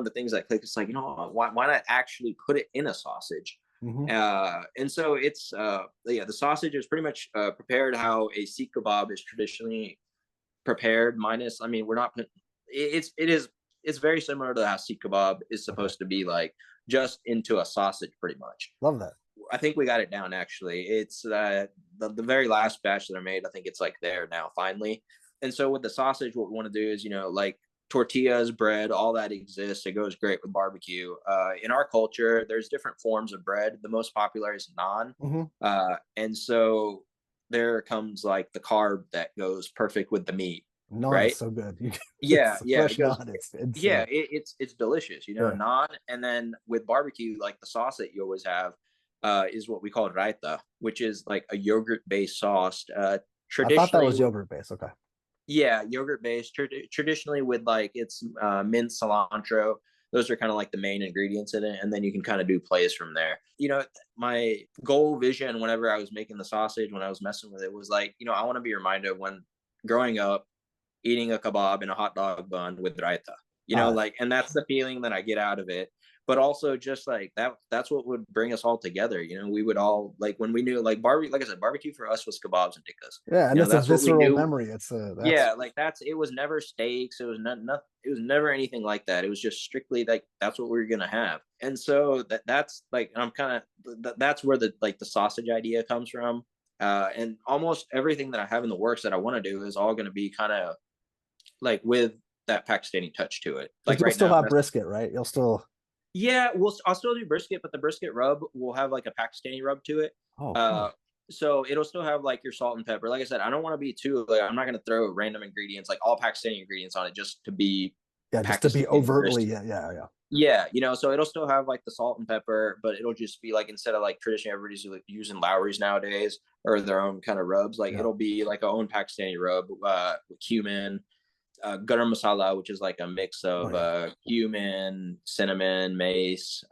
the things that clicked. It's like, why not actually put it in a sausage?
Hmm.
And so it's yeah, the sausage is pretty much prepared how a seek kebab is traditionally prepared. Minus, I mean, we're not. It's very similar to how seek kebab is
Okay,
supposed to be, like just into a sausage, pretty much.
love that.
I think we got it down actually. It's the very last batch that I made. I think it's like there now finally. And so with the sausage, what we want to do is, like tortillas, bread, all that exists. It goes great with barbecue. In our culture, there's different forms of bread. The most popular is naan,
Hmm.
and so there comes like the carb that goes perfect with the meat,
Naan is
right?
so good.
Yeah,
It's
yeah, it
fresh
goes.
naan. It's
Yeah,
insane.
it's delicious,
Yeah,
naan. And then with barbecue, like the sauce that you always have, is what we call raita, which is like a yogurt based sauce.
I thought that
Traditionally,
was yogurt based. Okay.
yeah, yogurt based. Traditionally, with like it's mint, cilantro. Those are kind of like the main ingredients in it, and then you can kind of do plays from there. My goal vision whenever I was making the sausage, when I was messing with it, was like, I want to be reminded of when growing up eating a kebab in a hot dog bun with raita,
Uh,
like, and that's the feeling that I get out of it. But also just like that's what would bring us all together. We would all like, when we knew like barbecue, like I said, barbecue for us was kebabs and tikkas.
yeah, and it's a
That's what we
visceral
knew.
memory. That's
Yeah, like it was never steaks. It was not, it was never anything like that. It was just strictly like that's what we were gonna have. And so that's like, I'm kind of, that's where the sausage idea comes from. And almost everything that I have in the works that I want to do is all going to be kind of like with that Pakistani touch to it.
but
Like
you'll
right
still
now,
have brisket, right? You'll still.
yeah, I'll still do brisket, but the brisket rub will have like a Pakistani rub to it.
Oh,
Uh,
cool.
so it'll still have like your salt and pepper. Like I said, I don't want to be too like, I'm not going to throw random ingredients like all Pakistani ingredients on it just to be
Yeah, just to be
Pakistani
overtly.
brisket.
Yeah, yeah, yeah.
Yeah, so it'll still have like the salt and pepper, but it'll just be like, instead of like traditionally everybody's like using Lowry's nowadays or their own kind of rubs, like
Yeah.
it'll be like our own Pakistani rub, with cumin, garam masala, which is like a mix
Oh,
of
yeah.
cumin, cinnamon, mace,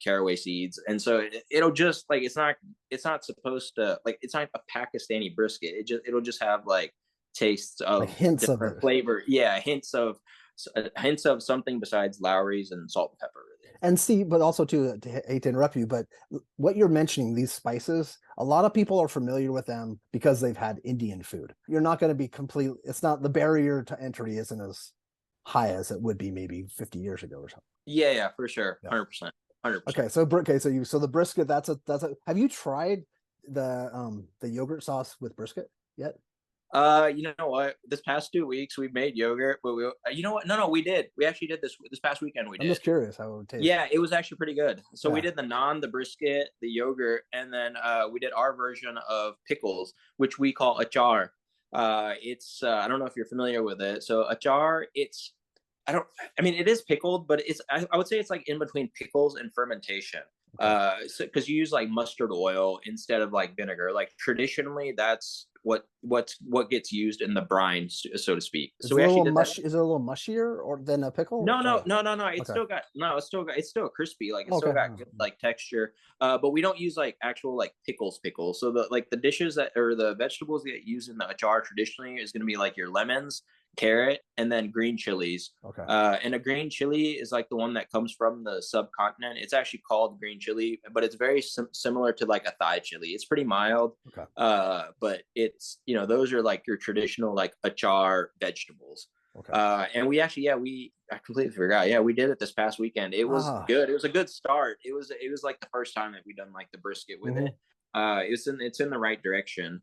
caraway seeds, and so it'll just like, it's not supposed to, like, it's not a Pakistani brisket. It'll just have like tastes
Like
of
hints of
different
it.
flavor. Yeah, hints of something besides Lowry's and salt and pepper.
And see, but also too, hate to interrupt you, but what you're mentioning, these spices, a lot of people are familiar with them because they've had Indian food. You're not going to be complete. It's not, the barrier to entry isn't as high as it would be maybe 50 years ago or something.
Yeah, yeah, for sure,
Yeah.
100%, 100%.
Okay, so the brisket, that's a. Have you tried the yogurt sauce with brisket yet?
You know what? This past 2 weeks we made yogurt, but you know what? No, no, we did. We actually did this past weekend. We
I'm
did.
just curious how it would taste.
Yeah, it was actually pretty good. So we
Yeah.
did the naan, the brisket, the yogurt, and then we did our version of pickles, which we call achar. It's I don't know if you're familiar with it. So achar, it's I don't. I mean, it is pickled, but I would say it's like in between pickles and fermentation.
Okay.
Because you use like mustard oil instead of like vinegar. Like traditionally, that's what gets used in the brine, so to speak.
Is
So
it
we
a
actually
little
did that.
mush? Is it a little mushier or than a pickle?
No, no, no, no, no.
Okay.
It's still crispy. Like it's
Okay.
still got good like texture. But we don't use like actual like pickles. So the dishes that or the vegetables that you use in the achar traditionally is going to be like your lemons, carrot, and then green chilies.
Okay.
And a green chili is like the one that comes from the subcontinent. It's actually called green chili, but it's very similar to like a Thai chili. It's pretty mild.
Okay.
But it's those are like your traditional like achar vegetables.
Okay.
And we actually, I completely forgot. Yeah, we did it this past weekend. It was
Ah.
good. It was a good start. It was like the first time that we done like the brisket with it. It's in the right direction.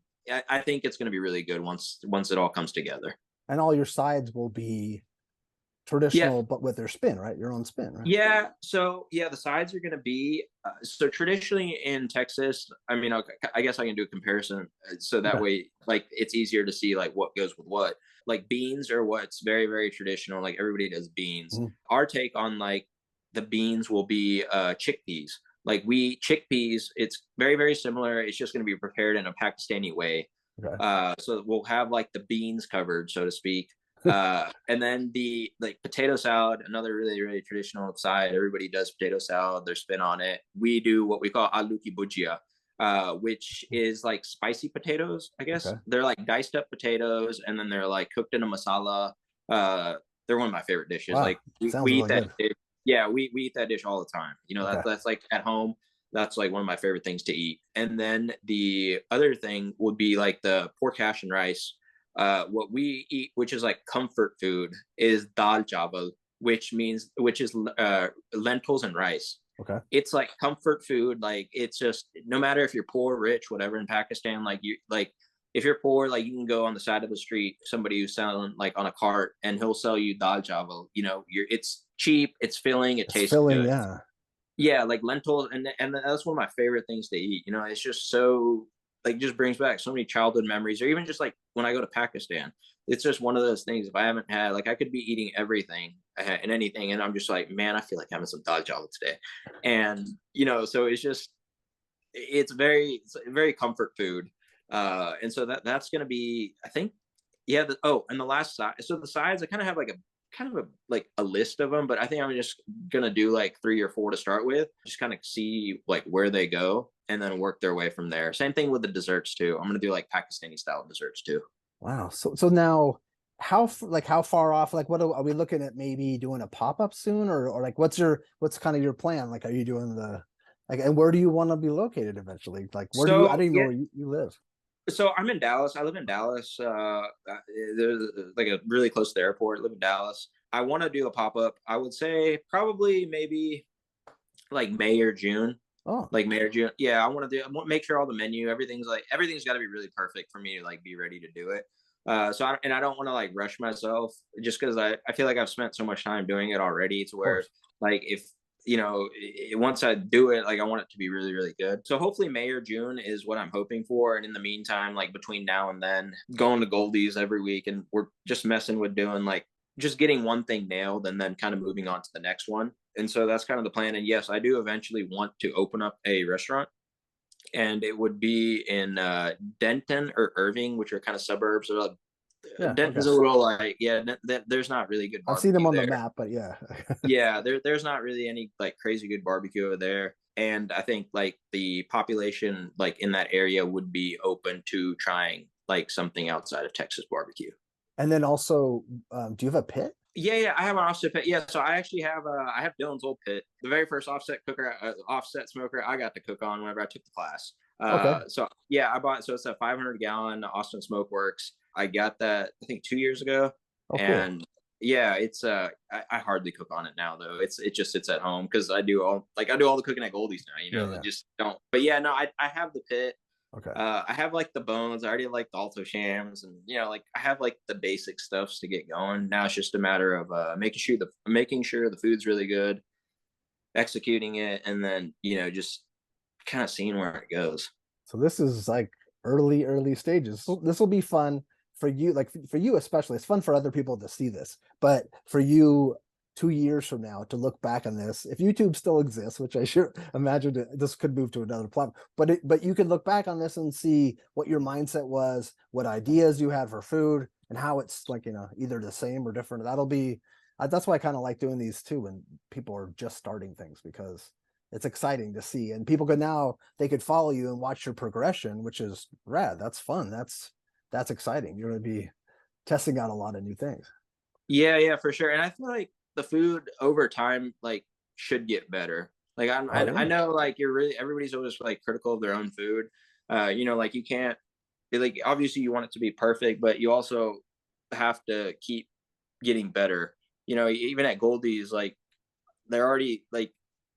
I think it's going to be really good once it all comes together.
And all your sides will be
Yeah,
traditional, but with their spin, right? Your own spin, right?
yeah. So yeah, the sides are going to be so traditionally in Texas. I mean, okay, I guess I can do a comparison so that
Okay.
way, like it's easier to see like what goes with what. Like beans are what's very very traditional. Like everybody does beans.
Mhm.
Our take on like the beans will be chickpeas. Like we chickpeas, it's very very similar. It's just going to be prepared in a Pakistani way.
Okay.
So we'll have like the beans covered, so to speak. And then the like potato salad, another really really traditional side. Everybody does potato salad, their spin on it. We do what we call aloo ki bhujia, which is like spicy potatoes. I guess
Okay.
they're like diced up potatoes, and then they're like cooked in a masala. Uh, they're one of my favorite dishes.
Wow.
Like
Sounds
we eat
really
that
good.
dish. Yeah, we eat that dish all the time.
Okay.
That's like at home. That's like one of my favorite things to eat. And then the other thing would be like the pork hash and rice. What we eat, which is like comfort food, is dal chawal, which is lentils and rice.
Okay.
It's like comfort food. Like it's just no matter if you're poor, rich, whatever. In Pakistan, like you like if you're poor, like you can go on the side of the street, somebody who's selling like on a cart, and he'll sell you dal chawal. It's cheap, it's filling, it
It's
tastes
filling,
good.
yeah.
Yeah, like lentils, and that's one of my favorite things to eat. It's just so like just brings back so many childhood memories, or even just like when I go to Pakistan, it's just one of those things. If I haven't had like I could be eating everything and anything, and I'm just like, man, I feel like having some dal chawal today, and so it's very comfort food, and so that's gonna be I think yeah. And the last side, so the sides I kind of a like a list of them, but I think I'm just gonna do like 3 or 4 to start with, just kind of see like where they go and then work their way from there. Same thing with the desserts too. I'm gonna do like Pakistani style desserts too.
Wow. So now how far off, like what are we looking at, maybe doing a pop-up soon, or like what's kind of your plan? Like are you doing the like, and where do you want to be located eventually? Like where do you, I
So
didn't even know
yeah,
where you live.
so I'm in Dallas. I live in Dallas. There's like a really close to the airport. I live in Dallas. I want to do a pop up. I would say probably maybe like May or June.
Oh,
Like May or June. Yeah, I want to make sure all the menu, everything's got to be really perfect for me to like be ready to do it. And I don't want to like rush myself just because I feel like I've spent so much time doing it already to
of
where
course.
like if once I do it, like I want it to be really, really good. So hopefully May or June is what I'm hoping for. And in the meantime, like between now and then, going to Goldee's every week, and we're just messing with doing like just getting one thing nailed and then kind of moving on to the next one. And so that's kind of the plan. And yes, I do eventually want to open up a restaurant, and it would be in Denton or Irving, which are kind of suburbs.
Yeah, okay.
Denton's a little like there's not really good
I've seen them
barbecue
on the
there.
map, but yeah.
Yeah, there's not really any like crazy good barbecue over there. And I think like the population like in that area would be open to trying like something outside of Texas barbecue.
And then also, do you have a pit?
Yeah, I have an offset pit. Yeah, so I actually have I have Dylan's old pit, the very first offset smoker I got to cook on whenever I took the class.
Okay.
So yeah, I bought, so it's a 500 gallon Austin Smoke Works. I got that I think 2 years ago,
Oh, cool.
and yeah, it's I hardly cook on it now though. It just sits at home because I do all the cooking at Goldie's now.
Yeah, yeah.
Just don't. But yeah, no, I have the pit.
Okay.
I have like the bones. I already like the alto shams, and like I have like the basic stuffs to get going. Now it's just a matter of making sure the food's really good, executing it, and then just kind of seeing where it goes.
So this is like early stages. So this will be fun for you, like for you especially. It's fun for other people to see this, but for you, 2 years from now, to look back on this, if YouTube still exists, which I sure imagine this could move to another platform, but you can look back on this and see what your mindset was, what ideas you had for food, and how it's like either the same or different. That'll be that's why I kind of like doing these too when people are just starting things, because it's exciting to see, and people could now they could follow you and watch your progression, which is rad. That's fun. That's exciting. You're going to be testing out a lot of new things.
Yeah, for sure. And I feel like the food over time should get better. Like
Oh
I
yeah.
know everybody's always like critical of their own food. Like you can't, like obviously you want it to be perfect, but you also have to keep getting better. Even at Goldie's, like they're already like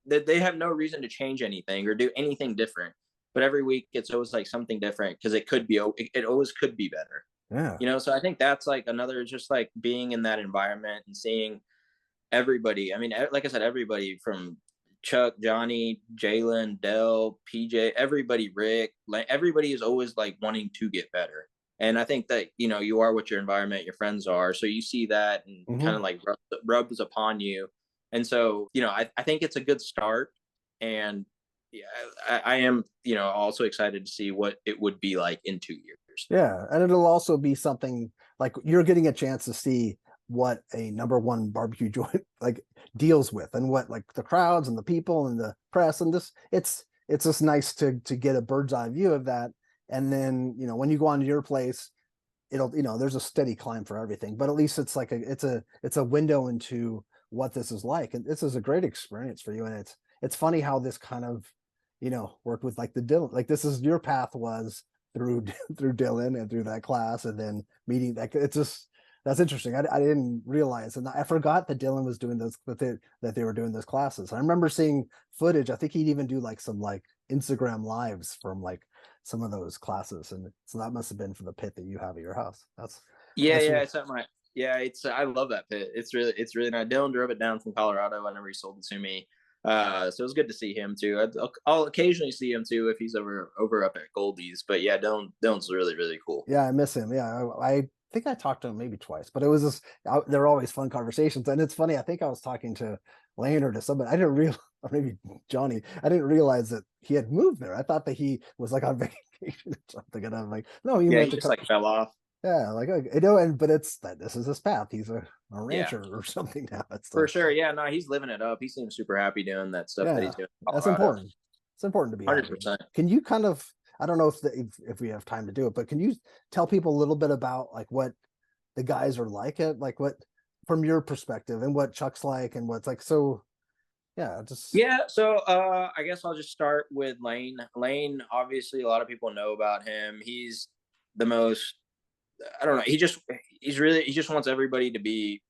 they have no reason to change anything or do anything different. But every week it's always like something different because it always could be better.
Yeah.
So I think that's like another, just like being in that environment and seeing everybody. I mean, like I said, everybody from Chuck, Johnny, Jalen, Dell, PJ, everybody, Rick, like everybody is always like wanting to get better. And I think that, you are what your environment, your friends are. So you see that and kind
Hmm.
of like rubs upon you. And so, I think it's a good start. And yeah, I am, also excited to see what it would be like in 2 years.
Yeah, and it'll also be something like you're getting a chance to see what a number one barbecue joint like deals with, and what like the crowds and the people and the press, and this it's just nice to get a bird's eye view of that. And then when you go on to your place, it'll there's a steady climb for everything, but at least it's like it's a window into what this is like, and this is a great experience for you. And it's funny how this kind of worked with like the Dylan, like this is your path was through through Dylan and through that class, and then meeting that. It's just that's interesting. I didn't realize, and I forgot that Dylan was doing this, that they were doing those classes. I remember seeing footage. I think he'd even do like some like Instagram lives from like some of those classes, and so that must have been for the pit that you have at your house.
Yeah,
That's
yeah, it's at my yeah, it's I love that pit. It's really nice. Dylan drove it down from Colorado whenever he sold it to me. So it was good to see him too. I'll occasionally see him too if he's over up at Goldie's. But yeah, Dylan's really really cool.
yeah, I miss him. Yeah, I think I talked to him maybe twice, but it was just they're always fun conversations. And it's funny. I think I was talking to Lane or to somebody. I didn't realize, or maybe Johnny. I didn't realize that he had moved there. I thought that he was like on vacation or something, and I'm like, no, he
Yeah,
moved
he
to
just like fell off.
yeah, like and but it's that this is his path. He's a
Yeah,
rancher or something now. It's
for sure. Yeah, no, he's living it up. He seems super happy doing that stuff that
yeah,
he's doing in
that's
Colorado.
important. It's important to be happy.
100%.
Can you kind of, I don't know if we have time to do it, but can you tell people a little bit about like what the guys are like at like what from your perspective, and what Chuck's like, and what's like so yeah, just
Yeah, so I guess I'll just start with Lane. Lane, obviously, a lot of people know about him. He's the most. I don't know. He just wants everybody to be.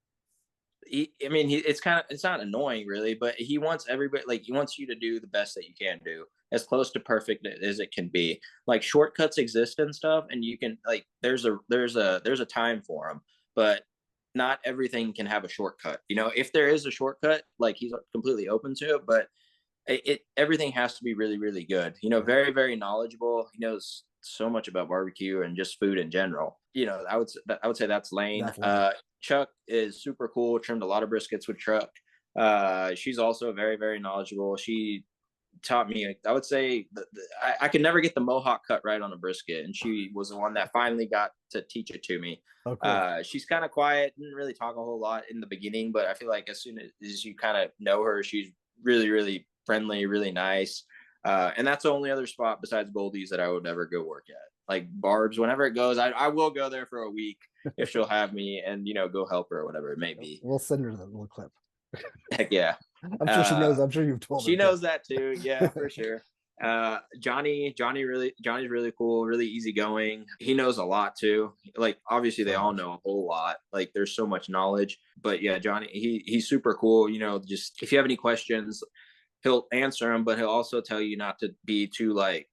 I mean, it's not annoying really, but he wants everybody, like he wants you to do the best that you can do, as close to perfect as it can be. Like shortcuts exist and stuff, and you can like there's a time for them, but not everything can have a shortcut. If there is a shortcut, like he's completely open to it, but everything has to be really really good.
yeah,
Very very knowledgeable. He knows so much about barbecue and just food in general. I would say that's Lane.
definitely.
Chuck is super cool. Trimmed a lot of briskets with Chuck. She's also very very knowledgeable. She taught me, I would say, I could never get the mohawk cut right on a brisket, and she was the one that finally got to teach it to me.
Oh, cool.
She's kind of quiet, didn't really talk a whole lot in the beginning, but I feel like as soon as you kind of know her, she's really really friendly, really nice. And that's the only other spot besides Goldie's that I would ever go work at. like Barb's, whenever it goes, I will go there for a week if she'll have me, and go help her or whatever it may be.
We'll send her the little clip.
Heck yeah.
I'm sure she knows. I'm sure you've told her.
She knows that too. Yeah, for sure. Johnny's really cool, really easygoing. He knows a lot too. Like obviously they all know a whole lot. Like there's so much knowledge. But yeah, Johnny, he's super cool. Just if you have any questions, he'll answer them, but he'll also tell you not to be too like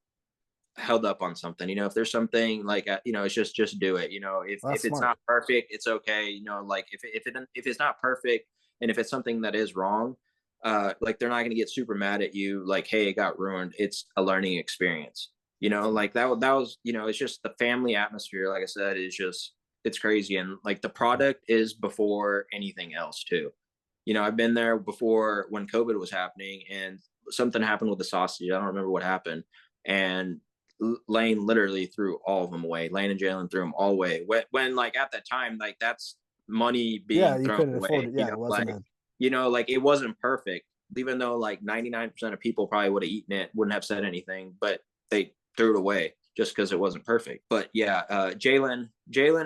held up on something. If there's something like it's just do it. If it's not perfect, it's okay. Like if it's not perfect, and if it's something that is wrong, like they're not going to get super mad at you like, hey, it got ruined. It's a learning experience. Like that was it's just the family atmosphere, like I said, is just, it's crazy. And like the product is before anything else too. I've been there before when COVID was happening, and something happened with the sausage. I don't remember what happened, and Lane literally threw all of them away. Lane and Jalen threw them all away. When like at that time, like that's money being
you
thrown
couldn't
away.
afford it. Yeah, it wasn't
like it wasn't perfect, even though like 99% of people probably would have eaten it, wouldn't have said anything, but they threw it away just because it wasn't perfect. But yeah, Jalen,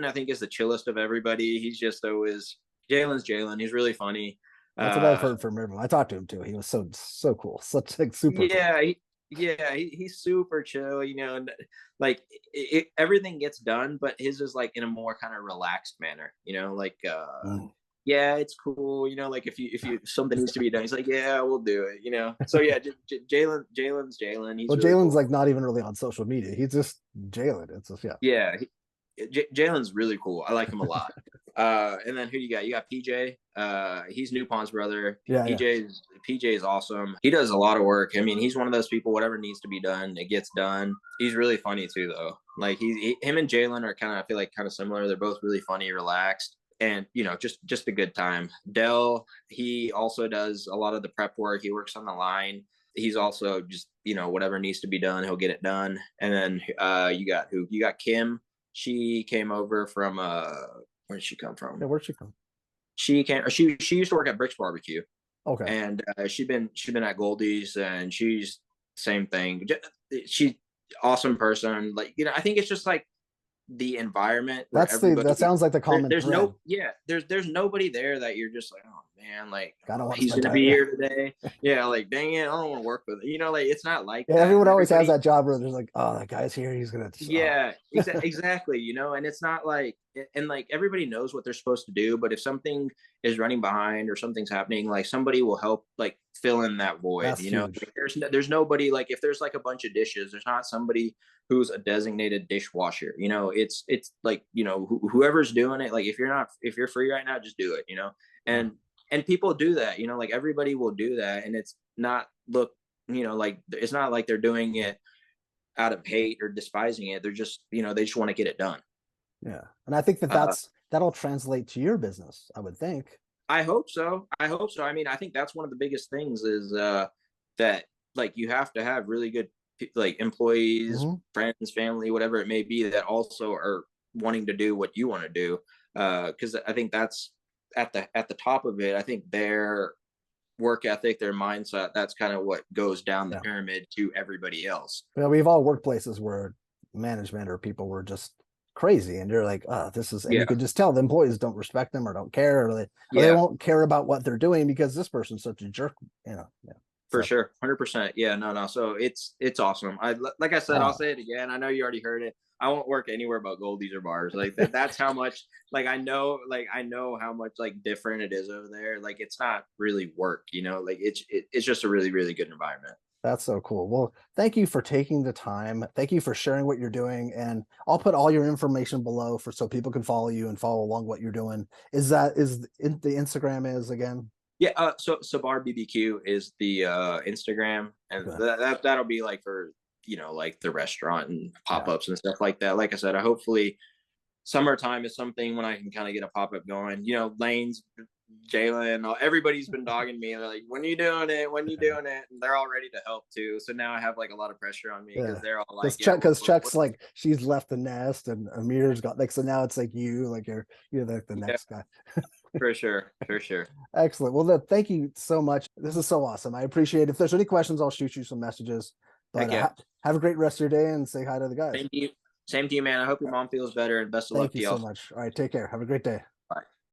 I think is the chillest of everybody. He's just always Jalen's Jalen. He's really funny.
That's what I've heard from everyone. I talked to him too. He was so cool, such like super.
Yeah, cool. He's super chill. And like everything gets done, but his is like in a more kind of relaxed manner. Yeah, it's cool. Like if something needs to be done, he's like, yeah, we'll do it. So yeah, Jalen's Jalen. He's
well,
really
Jalen's
cool.
like not even really on social media. He's just Jalen. It's just
yeah. Jalen's really cool. I like him a lot. And then who you got? You got PJ. He's Newpont's brother.
Yeah,
PJ is awesome. He does a lot of work. I mean, he's one of those people. Whatever needs to be done, it gets done. He's really funny too, though. Like him and Jalen are kind of, I feel like, kind of similar. They're both really funny, relaxed, and just a good time. Dell, he also does a lot of the prep work. He works on the line. He's also just whatever needs to be done, he'll get it done. And then you got Kim. She came over from where did she come from?
Yeah, where'd she come?
She used to work at Bricks Barbecue.
Okay.
And she's been at Goldee's, and she's same thing. She's awesome person. Like, I think it's just like the environment.
That sounds like the common
there's
thread.
There's nobody there that you're just like, oh man, like he's
gonna
be here today. Yeah, like dang it, I don't want to work with it. Like it's not like that.
Everyone always has that job where there's like, oh, that guy's here, he's gonna
exactly. And it's not like, and like everybody knows what they're supposed to do, but if something is running behind or something's happening, like somebody will help like fill in that void.
That's huge.
Like, there's nobody, like if there's like a bunch of dishes, there's not somebody who's a designated dishwasher. It's like whoever's doing it, like if you're free right now, just do it. And people do that. Like everybody will do that, and it's not like it's not like they're doing it out of hate or despising it. They're just they just want to get it done.
Yeah, and I think that'll translate to your business, I would think.
I hope so. I mean, I think that's one of the biggest things is that like you have to have really good like employees, friends, family, whatever it may be, that also are wanting to do what you want to do. Because I think that's at the top of it. I think their work ethic, their mindset, that's kind of what goes down the pyramid to everybody else.
Well, we've all worked places where management or people were just crazy, and you're like, oh, this is, and you could just tell the employees don't respect them or don't care, or they won't care about what they're doing because this person's such a jerk.
For sure, 100%. Yeah, no. So it's awesome. Like I said, I'll say it again. I know you already heard it. I won't work anywhere but Goldee's or bars. Like that's how much. Like I know how much like different it is over there. Like it's not really work. Like it's just a really, really good environment.
That's so cool. Well, thank you for taking the time. Thank you for sharing what you're doing, and I'll put all your information below so people can follow you and follow along what you're doing. Is the Instagram is again?
Yeah, so Sabar BBQ is the Instagram, and that'll be like for like the restaurant and pop-ups and stuff like that. Like I said, hopefully summertime is something when I can kind of get a pop-up going. Lane's, Jalen, everybody's been dogging me. They're like, when you doing it? And they're all ready to help too. So now I have like a lot of pressure on me because they're all like,
because Chuck's like, she's left the nest, and Amir's got like, so now it's like you're the next guy.
For sure.
Excellent. Well, thank you so much. This is so awesome. I appreciate it. If there's any questions, I'll shoot you some messages. But have a great rest of your day, and say hi to the guys.
Thank you. Same to you, man. I hope your mom feels better, and best of luck
Thank
to
you so
y'all.
much. All right, take care. Have a great day.